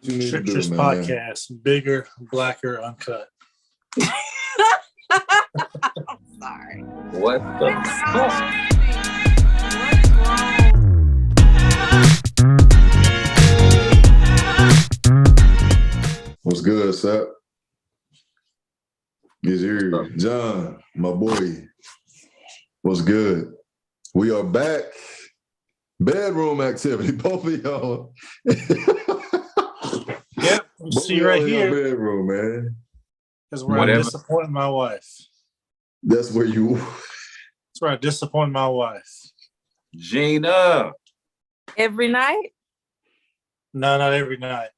You need to do, Tricksters man. podcast, bigger, blacker, uncut. I'm sorry. What the fuck? What's good, Sap? Is here, John, my boy. What's good? We are back. Bedroom activity, both of y'all. Yep, see right here. Bedroom, man. Because where I disappoint my wife. That's where you. That's where I disappoint my wife. Gina. Every night? No, not every night.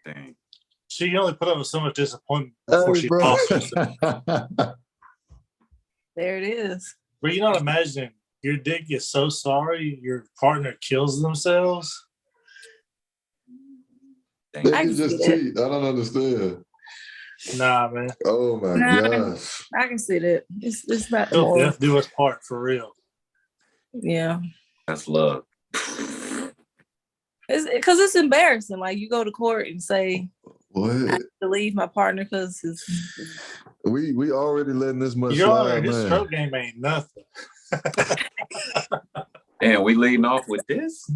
Dang. She can only put up with so much disappointment before she lost herself. There it is. But you're not imagining your dick gets so sorry your partner kills themselves. They can just cheat. I don't understand. Nah, man. Oh my gosh. I can see that. It's not the They'll do us part for real. Yeah. That's love. It's because it's embarrassing. Like you go to court and say, what? I have to leave my partner because we already letting this much slide, his stroke game ain't nothing. And we leading off with this.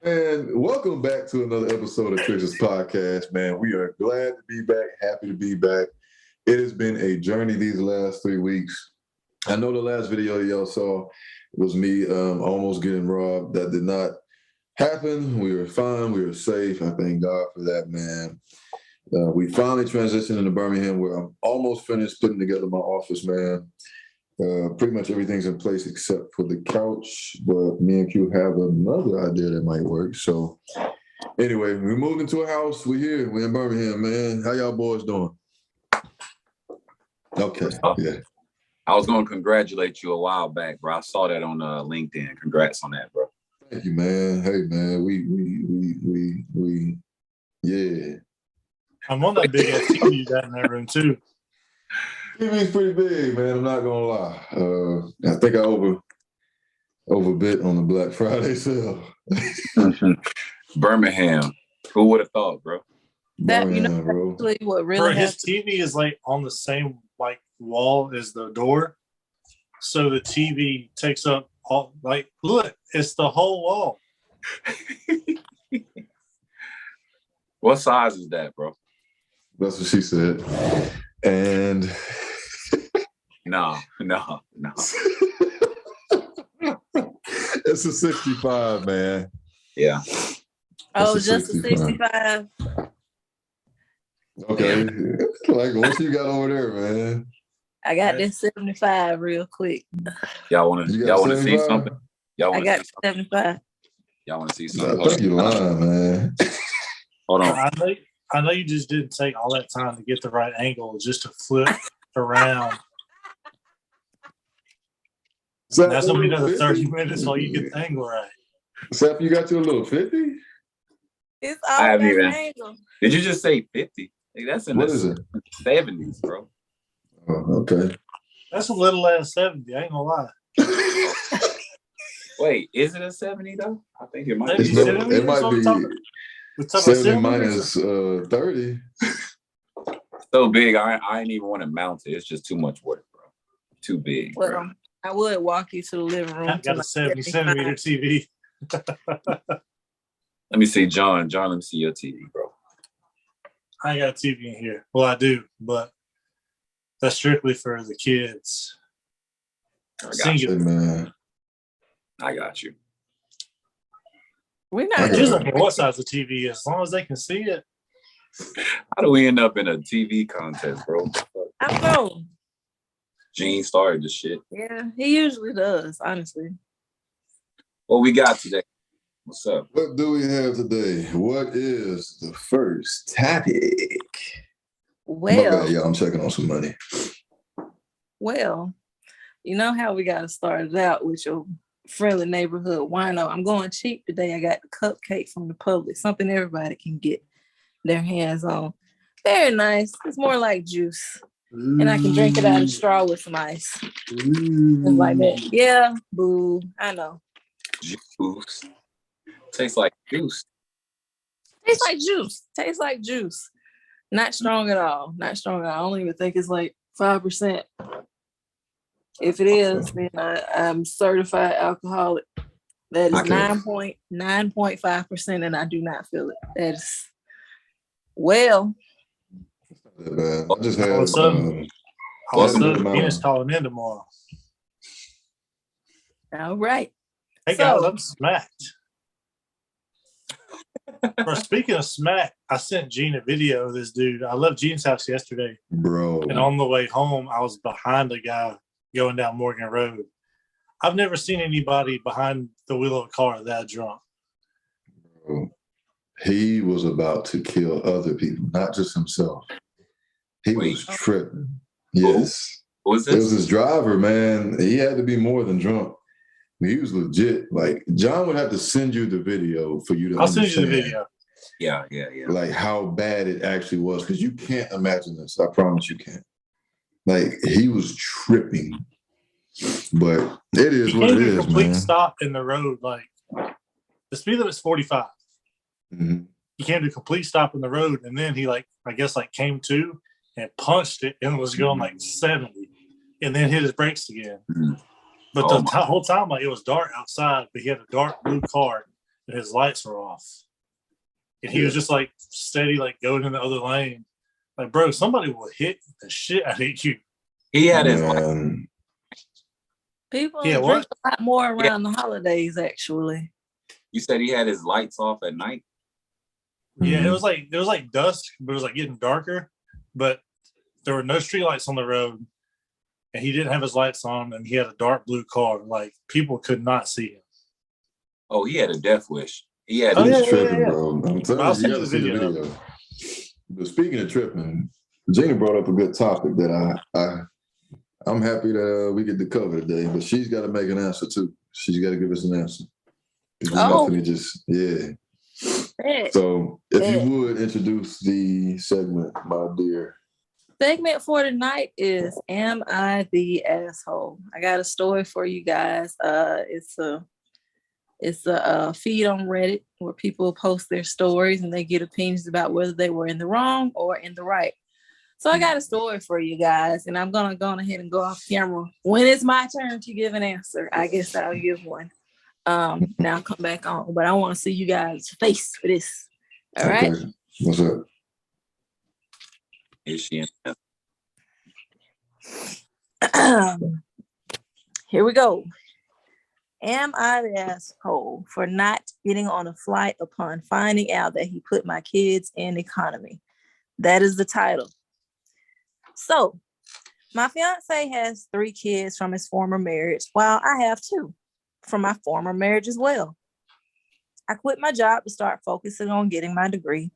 And welcome back to another episode of Tricksters podcast, man. We are glad to be back, happy to be back. It has been a journey these last 3 weeks. I know the last video y'all saw was me almost getting robbed. That did not happen. We were fine. We were safe. I thank God for that, man. We finally transitioned into Birmingham, where I'm almost finished putting together my office, man. Pretty much everything's in place except for the couch, but me and Q have another idea that might work. So anyway, we moved into a house. We're here. We're in Birmingham, man. How y'all boys doing? Okay, yeah. I was going to congratulate you a while back, bro. I saw that on LinkedIn. Congrats on that, bro. Thank you, man. Hey, man, we yeah. I'm on that big ass TV you got in that room too. TV's pretty big, man. I'm not gonna lie. I think I overbid on the Black Friday sale. Birmingham. Who would have thought, bro? That Birmingham, bro. What really his TV is like on the same like wall as the door, so the TV takes up all. Like, look, it's the whole wall. What size is that, bro? That's what she said. And no. It's a 65, man. Yeah. Oh, just a 65. Okay. Like, what you got over there, man? I got this 75 real quick. Y'all want to see something? I got 75. Y'all want to see something? I think you're lying, man. Hold on. I know you just didn't take all that time to get the right angle just to flip around. So that's gonna be another 30 minutes while you get the angle right. Seth, you got your little 50? It's all I haven't even. Angle. Did you just say 50? Like, that's in what the is it? 70s, bro. Oh, okay. That's a little less 70. I ain't gonna lie. Wait, is it a 70 though? I think it might. It might be 70 minus 30. So big, I ain't even want to mount it. It's just too much work, bro. Too big. Well, bro. I would walk you to the living room. I got a 70 centimeter TV. Let me see, John. John, let me see your TV, bro. I ain't got a TV in here. Well, I do, but that's strictly for the kids. I got you, man. I got you. We're not just like what size the TV is, as long as they can see it. How do we end up in a TV contest, bro? I don't know. Gene started the shit. Yeah, he usually does, honestly. What we got today? What's up? What do we have today? What is the first topic? Well, yeah, I'm checking on some money. Well, you know how we got to start it out with your friendly neighborhood wino. I'm going cheap today. I got the cupcake from the Publix, something everybody can get their hands on. Very nice. It's more like juice. And I can drink it out of straw with some ice. Just like that. Yeah, boo. I know. Juice. Tastes like juice. Tastes like juice. Tastes like juice. Not strong at all. Not strong at all. I don't even think it's like 5%. If it is, then I'm certified alcoholic. That is 9.5%, and I do not feel it. That is well. I just had All of a sudden, Gina's calling in tomorrow. All right. Hey guys, I'm smacked. Speaking of smack, I sent Gina a video of this dude. I left Gina's house yesterday. Bro. And on the way home, I was behind a guy going down Morgan Road. I've never seen anybody behind the wheel of a car that drunk. Bro. He was about to kill other people, not just himself. He was tripping. Yes. What was this? It was his driver, man. He had to be more than drunk. He was legit. Like, John would have to send you the video for you to understand. I'll send you the video. Yeah. Like, how bad it actually was, because you can't imagine this. I promise you can't. Like, he was tripping. But it is what it is, man. Complete stop in the road. Like, the speed limit's 45. Mm-hmm. He came to a complete stop in the road, and then he, came to and punched it and was going like 70, and then hit his brakes again. Mm-hmm. But the whole time, like, it was dark outside, but he had a dark blue car and his lights were off. And he was just like steady, like going in the other lane. Like, bro, somebody will hit the shit out of you. He had his people drink a lot more around the holidays, actually. You said he had his lights off at night? Yeah, it was like dusk, but it was like getting darker. But there were no street lights on the road. And he didn't have his lights on, and he had a dark blue car. Like, people could not see him. Oh, he had a death wish. He had tripping, bro. I'm telling you, you gotta see the video. But speaking of tripping, Gina brought up a good topic that I'm happy that we get to cover today. But she's got to make an answer too. She's got to give us an answer. So, if you would introduce the segment, my dear. Segment for tonight is Am I the Asshole? I got a story for you guys. It's a feed on Reddit where people post their stories and they get opinions about whether they were in the wrong or in the right. So I got a story for you guys, and I'm gonna go ahead and go off camera. When it's my turn to give an answer, I guess I'll give one. Now I'll come back on, but I want to see you guys' face for this. All right. What's up? Is she in? Here we go. Am I the asshole for not getting on a flight upon finding out that he put my kids in economy? That is the title. So, my fiance has 3 kids from his former marriage, while I have 2 from my former marriage as well. I quit my job to start focusing on getting my degree.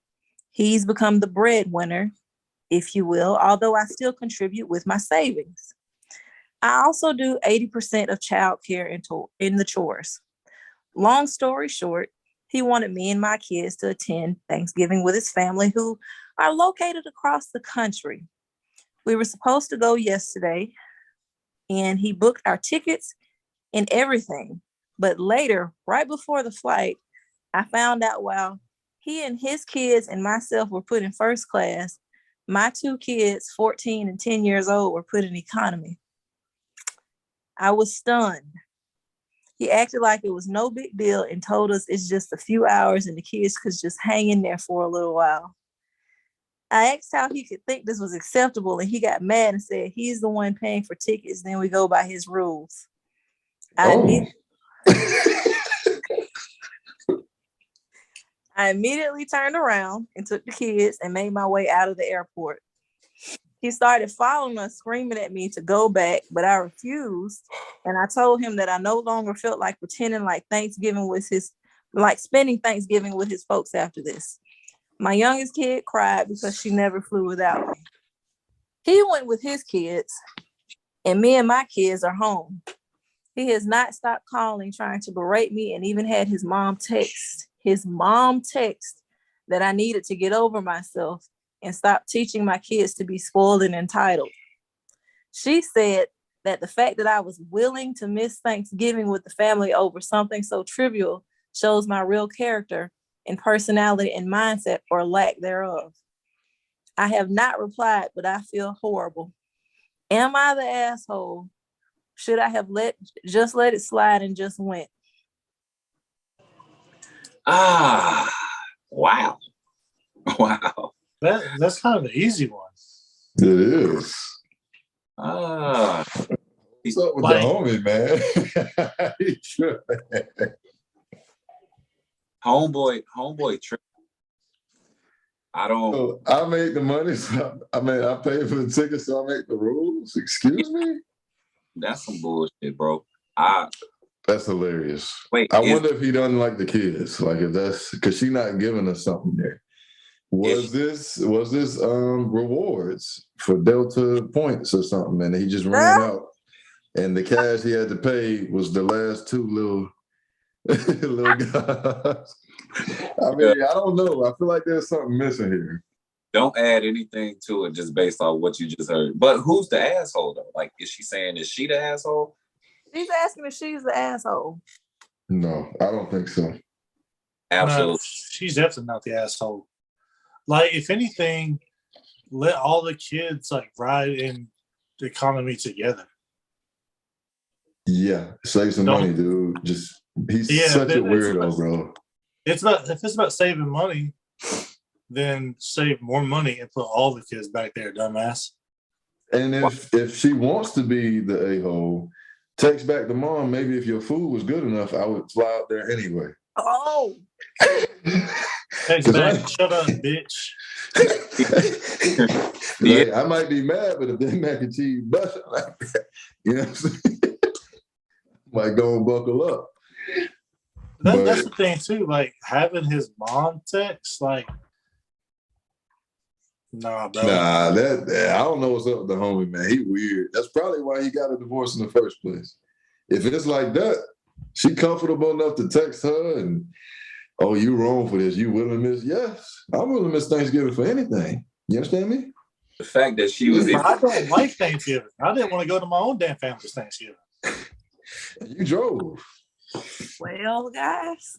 He's become the breadwinner, if you will, although I still contribute with my savings. I also do 80% of childcare in the chores. Long story short, he wanted me and my kids to attend Thanksgiving with his family, who are located across the country. We were supposed to go yesterday, and he booked our tickets and everything. But later, right before the flight, I found out while he and his kids and myself were put in first class, my 2 kids, 14 and 10 years old, were put in economy. I was stunned. He acted like it was no big deal and told us it's just a few hours and the kids could just hang in there for a little while. I asked how he could think this was acceptable, and he got mad and said he's the one paying for tickets, then we go by his rules. I immediately turned around and took the kids and made my way out of the airport. He started following us, screaming at me to go back, but I refused. And I told him that I no longer felt like pretending like spending Thanksgiving with his folks after this. My youngest kid cried because she never flew without me. He went with his kids, and me and my kids are home. He has not stopped calling, trying to berate me, and even had his mom text that I needed to get over myself and stop teaching my kids to be spoiled and entitled. She said that the fact that I was willing to miss Thanksgiving with the family over something so trivial shows my real character in personality and mindset or lack thereof. I have not replied, but I feel horrible. Am I the asshole? Should I have let it slide and just went? Wow. Wow. That's kind of the easy one. It is. What's up with the homie, man? Homeboy trick. I made the money. So I paid for the ticket, so I make the rules. Excuse me? That's some bullshit, bro. That's hilarious. Wait, I wonder if he doesn't like the kids. Like if that's because she's not giving us something there. Was this rewards for Delta points or something? And he just ran out, and the cash he had to pay was the last two little guys. I mean, I don't know. I feel like there's something missing here. Don't add anything to it just based on what you just heard. But who's the asshole though? Like, is she the asshole? She's asking if she's the asshole. No, I don't think so. Absolutely. No, she's definitely not the asshole. Like, if anything, let all the kids like ride in the economy together. Yeah, save some money, dude. He's such a weirdo, bro. If it's about saving money, then save more money and put all the kids back there, dumbass. And if she wants to be the a-hole, text back to mom. Maybe if your food was good enough, I would fly out there anyway. Oh. Text back, shut up, bitch. I might be mad, but if they mac and cheese bust like that, you know what I'm saying? Might go and buckle up. That's the thing too. Like having his mom text, like, nah, bro. Nah, I don't know what's up with the homie, man. He weird. That's probably why he got a divorce in the first place. If it's like that, she comfortable enough to text her and, oh, you wrong for this. You willing to miss? Yes, I'm willing to miss Thanksgiving for anything. You understand me? The fact that she was I don't like Thanksgiving. I didn't want to go to my own damn family's Thanksgiving. You drove. Well, guys,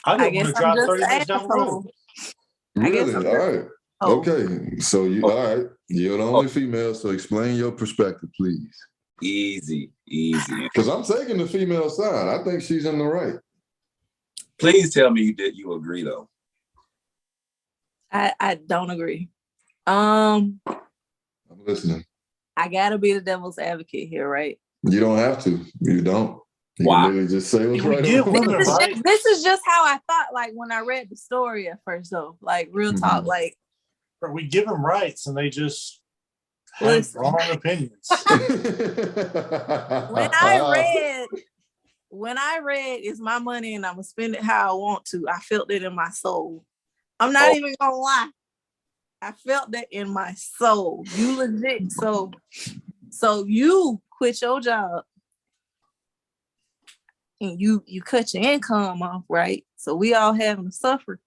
I didn't want to drive 30 minutes down the road. Really? All right. Okay. So all right. You're the only female, so explain your perspective, please. Easy. Because I'm taking the female side. I think she's in the right. Please tell me you agree though. I don't agree. I'm listening. I gotta be the devil's advocate here, right? You don't have to. You don't. You can literally just say what's right. This is just how I thought, like, when I read the story at first, though. Like, real talk, like... We give them rights, and they just have wrong opinions. When I read, it's my money, and I'm going to spend it how I want to, I felt it in my soul. I'm not even going to lie. I felt that in my soul. You legit. So you quit your job. And you cut your income off, right? So we all having to suffer.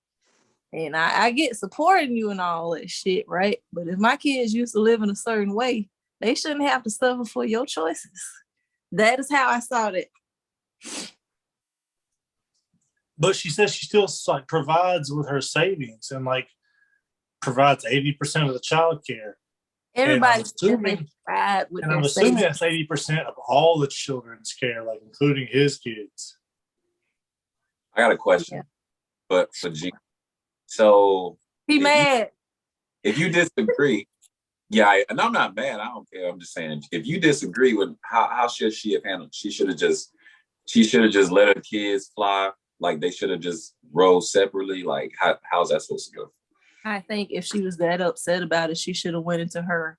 And I get supporting you and all that shit, right? But if my kids used to live in a certain way, they shouldn't have to suffer for your choices. That is how I saw it. But she says she still like provides with her savings and like provides 80% of the child care. Everybody's assuming that's 80% of all the children's care, like including his kids. I got a question, but for Gina. So he mad. If you disagree, and I'm not mad. I don't care. I'm just saying, if you disagree with how should she have handled? She should have just let her kids fly. Like they should have just rode separately. Like how's that supposed to go? I think if she was that upset about it, she should have went into her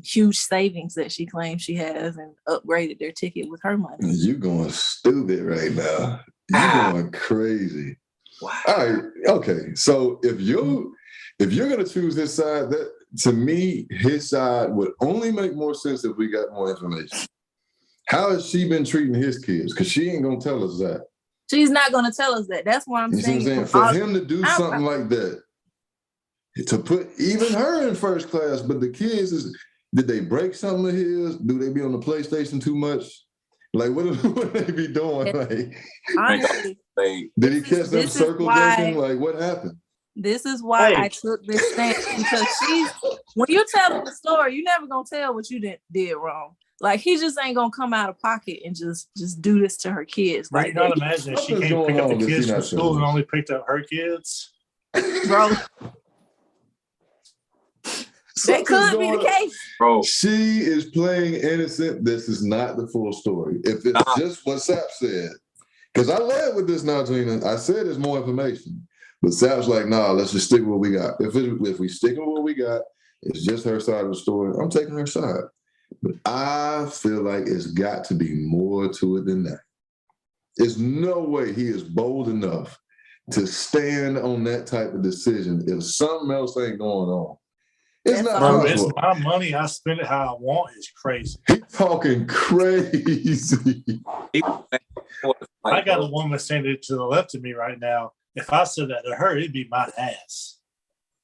huge savings that she claims she has and upgraded their ticket with her money. You going stupid right now. You going crazy. Wow. All right. Okay. So if you're gonna choose his side, that to me, his side would only make more sense if we got more information. How has she been treating his kids? Because she ain't gonna tell us that. She's not gonna tell us that. That's why I'm saying. For him to do something like that, to put even her in first class, but the kids did they break something of his? Do they be on the PlayStation too much? Like what they be doing? Like honestly, Did he catch them circle jerking? Like, what happened? This is why I took this stance, because when you tell the story, you never gonna tell what you did wrong. Like, he just ain't gonna come out of pocket and just do this to her kids. Right? You gotta imagine if she can't pick up the kids from school and only picked up her kids, bro. That could be the case. Bro, she is playing innocent. This is not the full story. If it's just what Sap said, because I led with this now, Gina. I said there's more information. But Sap's like, nah, let's just stick with what we got. If we stick with what we got, it's just her side of the story. I'm taking her side. But I feel like it's got to be more to it than that. There's no way he is bold enough to stand on that type of decision if something else ain't going on. It's not possible. It's my money. I spend it how I want. It's crazy. He's talking crazy. I got a woman standing to the left of me right now. If I said that to her, it'd be my ass.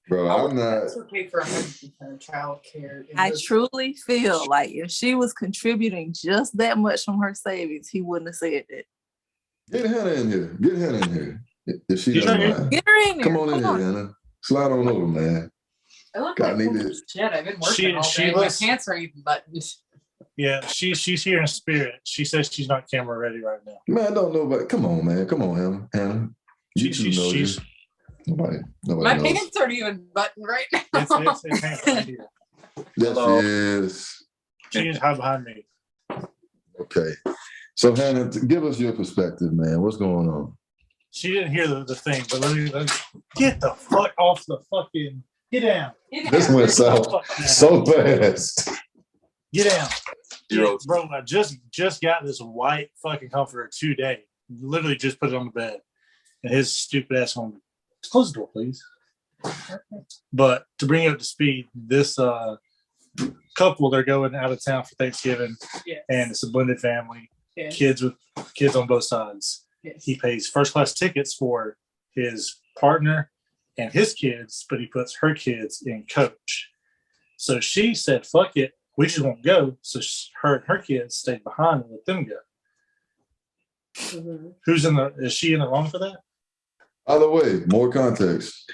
Bro, I'm not. It's okay for 100% child care. I truly feel like if she was contributing just that much from her savings, he wouldn't have said that. Get Hannah in here. Get Hannah in here. If she doesn't mind. Get her in there. Come on in here, Hannah. Slide on over, man. I look like shit. I've been working all day. My pants are even buttoned. Yeah, she's here in spirit. She says she's not camera ready right now. Man, I don't know, but come on, man. Come on, Hannah. She's nobody my knows. pants aren't even buttoned right now. It's right here. Yes, she is. She's hide behind me. Okay. So, Hannah, give us your perspective, man. What's going on? She didn't hear the thing, but let me get the fuck off the fucking. Get down. This went so fast. Get down. Yeah, bro, I just got this white fucking comforter today. Literally just put it on the bed. And his stupid ass home. Close the door, please. But to bring it up to speed, this couple, they're going out of town for Thanksgiving. Yes. And it's a blended family. Yes. Kids on both sides. Yes. He pays first class tickets for his partner and his kids, but he puts her kids in coach. So she said, fuck it, we just won't go. So her and her kids stayed behind and let them go. Mm-hmm. Is she in the wrong for that? By the way, more context.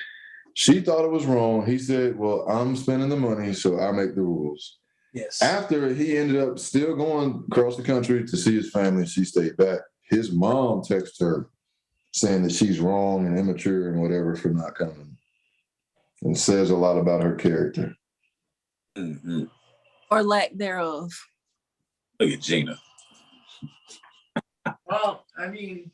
She thought it was wrong. He said, well, I'm spending the money, so I make the rules. Yes. After he ended up still going across the country to see his family, she stayed back. His mom texted her saying that she's wrong and immature and whatever for not coming. And says a lot about her character. Mm-hmm. Or lack thereof. Look at Gina. Well, I mean,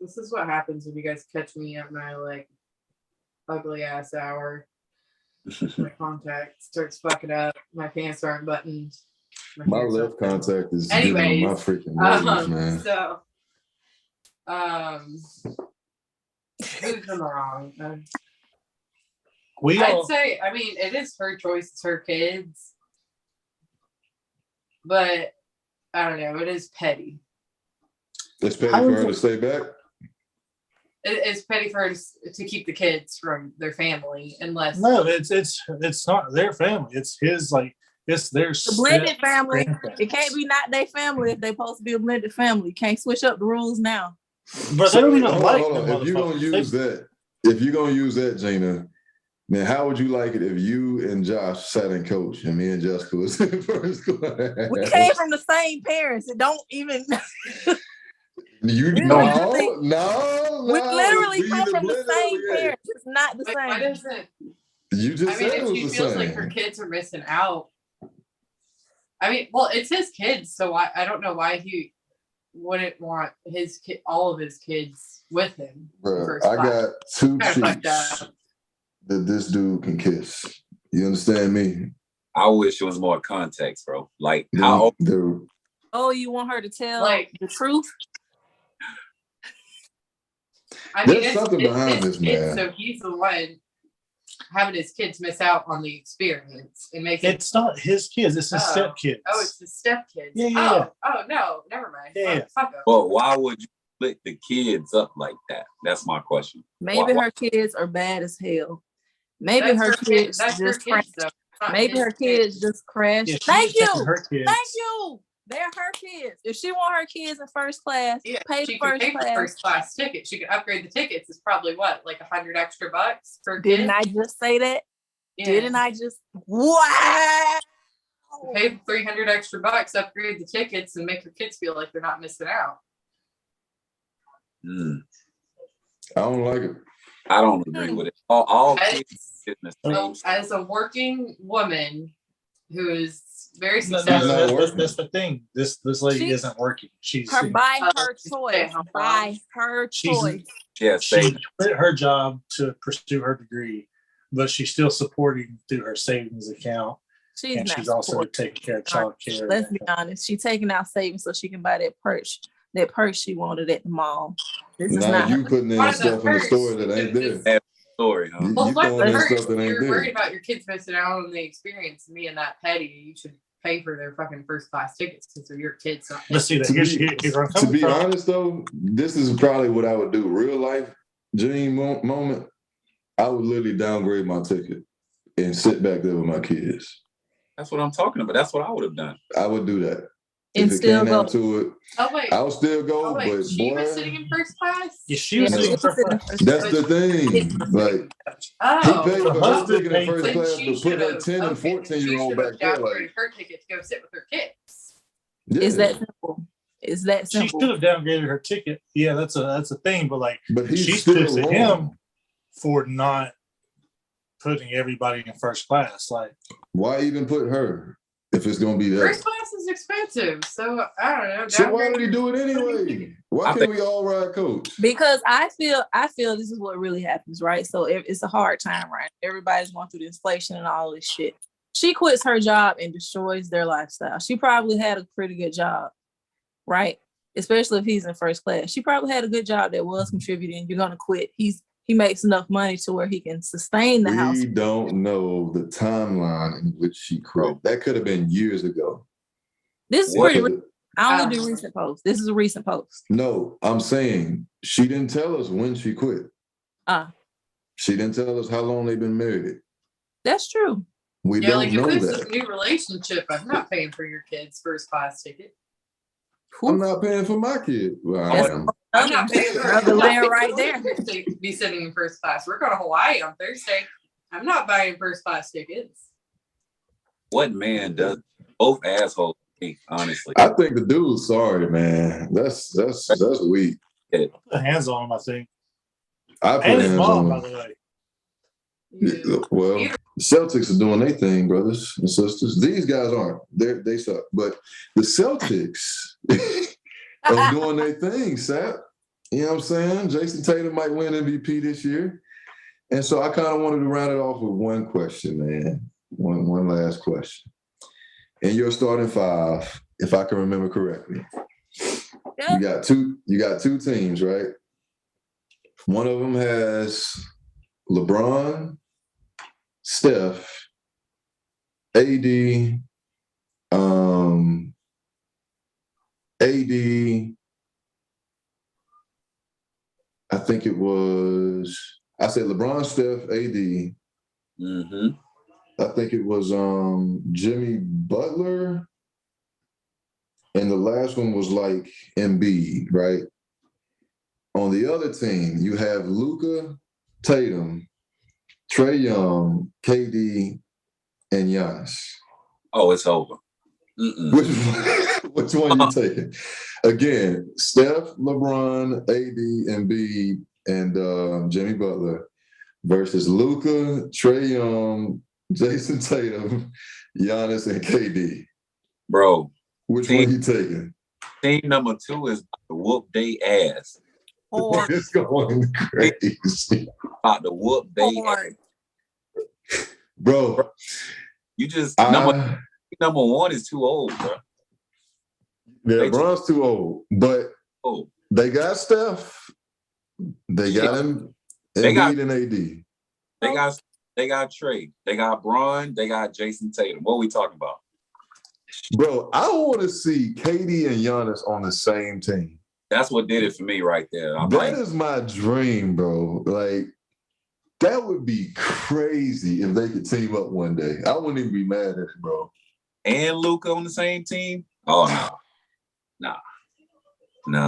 this is what happens when you guys catch me at my ugly ass hour. My contact starts fucking up. My pants aren't buttoned. My left contact is getting on my freaking nerves, man. So, who's in the wrong? I'd say, I mean, it is her choice. It's her kids. But, I don't know. It is petty. It's petty for her to stay back? It's petty for her to keep the kids from their family, unless... No, it's not their family. It's his, it's their... The blended family. It can't be not their family if they're supposed to be a blended family. You can't switch up the rules now. But they don't even like them. If you're going to use that, Gina, man, how would you like it if you and Josh sat in coach and me and Jessica was in first class? We came from the same parents. It don't even... No. We literally come from the same parents. It's not the same. Why doesn't... You just said it was the same. If she feels like her kids are missing out, I mean, well, it's his kids, so I don't know why he wouldn't want all of his kids with him. Bro, I got two cheeks that this dude can kiss. You understand me? I wish it was more context, bro. How old? Oh, you want her to tell the truth? I mean, there's something behind this, man. So he's the one having his kids miss out on the experience and making. It's not his kids. It's his stepkids. Oh, it's his stepkids. Yeah. Oh no, never mind. Yeah. Well, why would you split the kids up like that? That's my question. Maybe her kids are bad as hell. Maybe her kids just crashed. Maybe her kids just crashed. Yeah, Thank you. Her kids. Thank you. They're her kids. If she want her kids in first class, pay the she could first pay for class. first class ticket. She could upgrade the tickets. It's probably what, like $100 extra per kid? Didn't I just say that? Yeah. Didn't I just? Wow. Pay $300 extra, upgrade the tickets, and make your kids feel like they're not missing out. I don't like it. I don't agree with it. All kids in the same. As a working woman who is very successful, that's the thing. This lady isn't working. She's by her choice. By her choice. She quit her job to pursue her degree, but she's still supporting through her savings account. She's also taking care of child care. Let's be honest. She's taking out savings so she can buy that purse. That purse she wanted at the mall. This is not you putting in stuff in the store that ain't there. That story, huh? You throwing in stuff that ain't you're there. worried about your kids missing out on the experience. Me and that petty, you should pay for their fucking first class tickets since they're your kids. Let's see that. To be honest, though, this is probably what I would do. Real life dream moment. I would literally downgrade my ticket and sit back there with my kids. That's what I'm talking about. That's what I would have done. I would do that. And if still it came go. down to it, I would still go. But she boy, was sitting in first class. Yeah, she was sitting in first class. That's the thing. Like, he paid for her ticket in first class, but put her 10 and 14-year-old back there. Like, her ticket to go sit with her kids. Yeah. Is that simple? Is that simple? She should have downgraded her ticket. Yeah, that's a thing. But she's still pissed at wrong. him for not putting everybody in first class. Like, why even put her if it's gonna be that? First class is expensive, so I don't know. So why would he do it anyway? Why can't we all ride coach? Because I feel this is what really happens, right? So it's a hard time, right? Everybody's going through the inflation and all this shit. She quits her job and destroys their lifestyle. She probably had a pretty good job, right? Especially if he's in first class. She probably had a good job that was contributing. You're gonna quit. He makes enough money to where he can sustain the house. We don't know the timeline in which she quit. That could have been years ago. This is pretty recent. I only do recent posts. This is a recent post. No, I'm saying she didn't tell us when she quit. She didn't tell us how long they've been married. That's true. We don't know if this that. is a new relationship, I'm not paying for your kid's first class ticket. I'm not paying for my kid. Well, I am. I'm not paying for another layer right there. To be sitting in first class. We're going to Hawaii on Thursday. I'm not buying first class tickets. What man does both assholes? Honestly, I think the dude's sorry, man. That's weak. Put hands on him, I think. I put And his hands mom, on by the way. Yeah. Well, the Celtics are doing their thing, brothers and sisters. These guys aren't. They suck. But the Celtics are doing their thing, Sap. You know what I'm saying? Jason Tatum might win MVP this year. And so I kind of wanted to round it off with one question, man. One last question. In your starting five, if I can remember correctly, you got two teams, right? One of them has LeBron, Steph, AD, I think it was, I said LeBron, Steph, AD. Mm-hmm. I think it was Jimmy Butler. And the last one was like Embiid, right? On the other team, you have Luka, Tatum, Trae Young, KD, and Giannis. Oh, it's over. Which one you taking? Again, Steph, LeBron, AD, Embiid, and Jimmy Butler versus Luka, Trae Young, Jason Tatum, Giannis, and KD. Bro. Which one you taking? Team number 2 is the whoop they ass. It's going crazy. About the whoop they ass. Bro. You just number 1 is too old, bro. Yeah, LeBron's too old. But they got Steph. They got him. They got an AD. They got Trae. They got Bron. They got Jason Tatum. What are we talking about? Bro, I want to see KD and Giannis on the same team. That's what did it for me right there. That is my dream, bro. Like, that would be crazy if they could team up one day. I wouldn't even be mad at it, bro. And Luka on the same team? Oh no.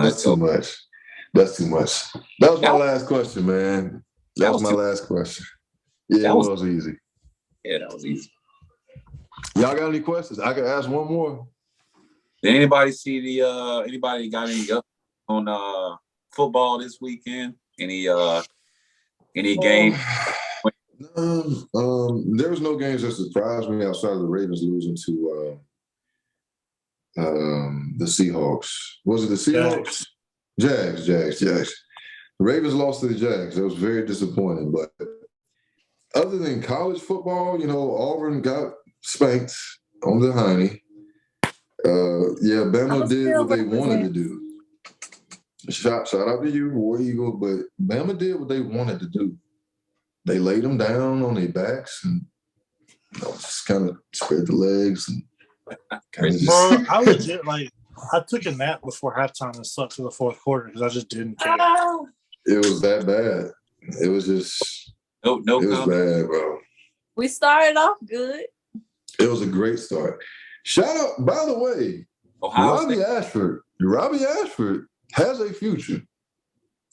That's too much. That's too much. That was my last question, man. That was my last question. Yeah, it was easy. Yeah, that was easy. Y'all got any questions? I can ask one more. Did anybody see anybody got any up on football this weekend? Any game? There was no games that surprised me outside of the Ravens losing to the Seahawks. Was it the Seahawks? Jags. The Ravens lost to the Jags. That was very disappointing. But other than college football, Auburn got spanked on the hiney. Bama did what they wanted to do. Shout out to you, War Eagle, but Bama did what they wanted to do. They laid them down on their backs and just kind of spread the legs and kind of just. Bro, I legit I took a nap before halftime and slept to the fourth quarter because I just didn't care. It was that bad. It was just no. It was bad, bro. We started off good. It was a great start. Shout out, by the way, Robbie Ashford has a future.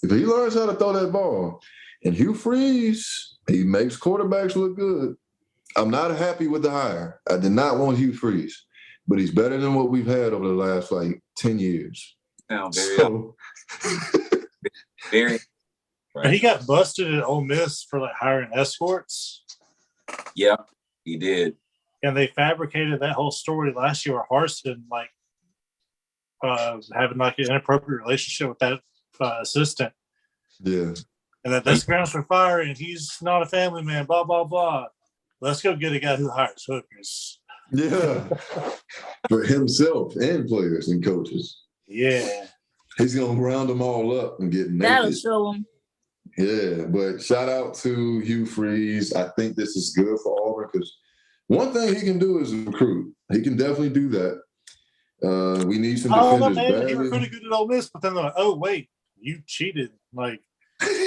If he learns how to throw that ball, and Hugh Freeze, he makes quarterbacks look good. I'm not happy with the hire. I did not want Hugh Freeze, but he's better than what we've had over the last 10 years. Very. Right. He got busted at Ole Miss for hiring escorts. Yeah, he did. And they fabricated that whole story last year with Harsin, having an inappropriate relationship with that assistant. Yeah. And that's grounds for firing. He's not a family man, blah, blah, blah. Let's go get a guy who hires hookers. Yeah. For himself and players and coaches. Yeah. He's going to round them all up and get naked. That'll show him. Yeah, but shout out to Hugh Freeze. I think this is good for Auburn because one thing he can do is recruit. He can definitely do that. We need some defenders. He was pretty good at Ole Miss, but then they're like, oh, wait, you cheated. You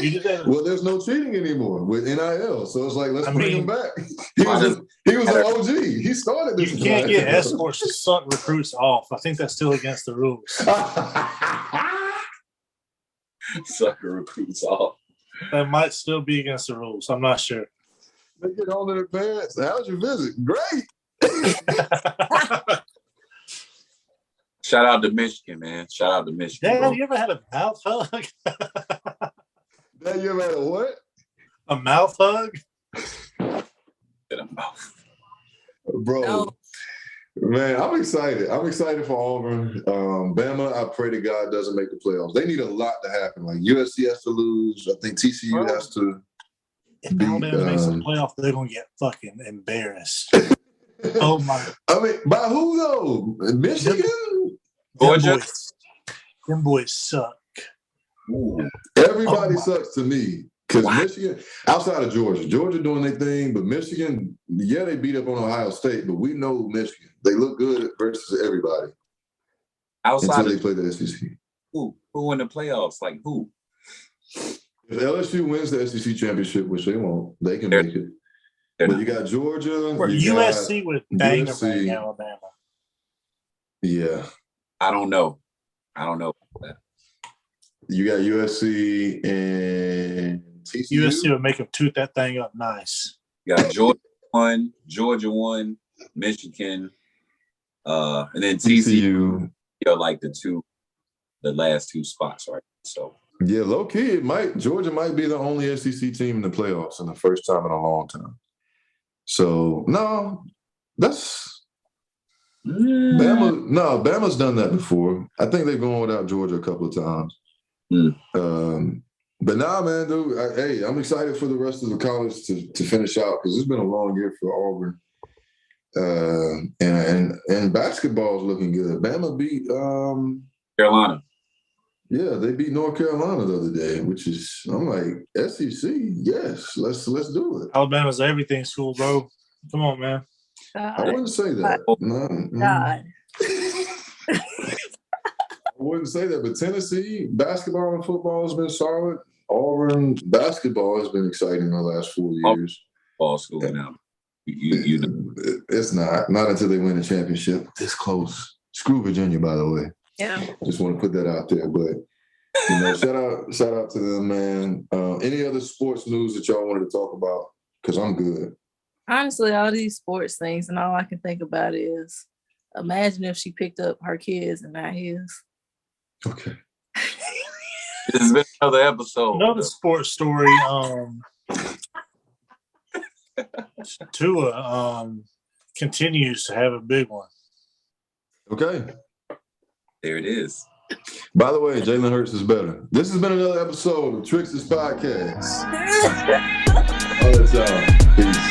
did that. Well, there's no cheating anymore with NIL, so it's let's bring him back. He was an OG. He started this. You can't get escorts to suck recruits off. I think that's still against the rules. Sucker recruits off. That might still be against the rules. I'm not sure. They get on in advance. How's your visit? Great. Shout out to Michigan, man. Shout out to Michigan. Dad, you ever had a mouth hug? Dad, you ever had a what? A mouth hug? In a mouth. Bro. No. Man, I'm excited. I'm excited for Auburn. Bama, I pray to God doesn't make the playoffs. They need a lot to happen. USC has to lose. I think TCU has to. If Alabama makes the playoff, they're going to get fucking embarrassed. Oh, my. I mean, by who, though? Michigan? Georgia? Them boys suck. Ooh. Everybody sucks to me. Because Michigan, outside of Georgia doing their thing, but Michigan, they beat up on Ohio State, but we know Michigan. They look good versus everybody. Outside until they play the SEC. Who in the playoffs? Who? If LSU wins the SEC championship, which they won't, they can make it. But you got Georgia. USC would bang Alabama. Yeah. I don't know about that. You got USC and TCU. USC would make them toot that thing up nice. You got Georgia won, Michigan, and then TCU. The last two spots, right? So yeah, low key, Georgia might be the only SEC team in the playoffs in the first time in a long time. So no, that's Bama. No, Bama's done that before. I think they've gone without Georgia a couple of times. But nah, man, dude. I'm excited for the rest of the college to finish out because it's been a long year for Auburn. And basketball is looking good. Bama beat Carolina. Yeah, they beat North Carolina the other day, which is I'm like SEC. Yes, let's do it. Alabama's everything school, bro. Come on, man. I wouldn't say that. God. I wouldn't say that, but Tennessee basketball and football has been solid. Auburn basketball has been exciting in the last 4 years. Ball school now. You know. It's not until they win a championship. This close. Screw Virginia, by the way. Yeah. Just want to put that out there. But shout out to them, man. Any other sports news that y'all wanted to talk about? Because I'm good. Honestly, all these sports things, and all I can think about is imagine if she picked up her kids and not his. Okay. This has been another episode. Another sports story. Tua continues to have a big one. Okay. There it is. By the way, Jalen Hurts is better. This has been another episode of Tricksters Podcast. All right, y'all. Peace.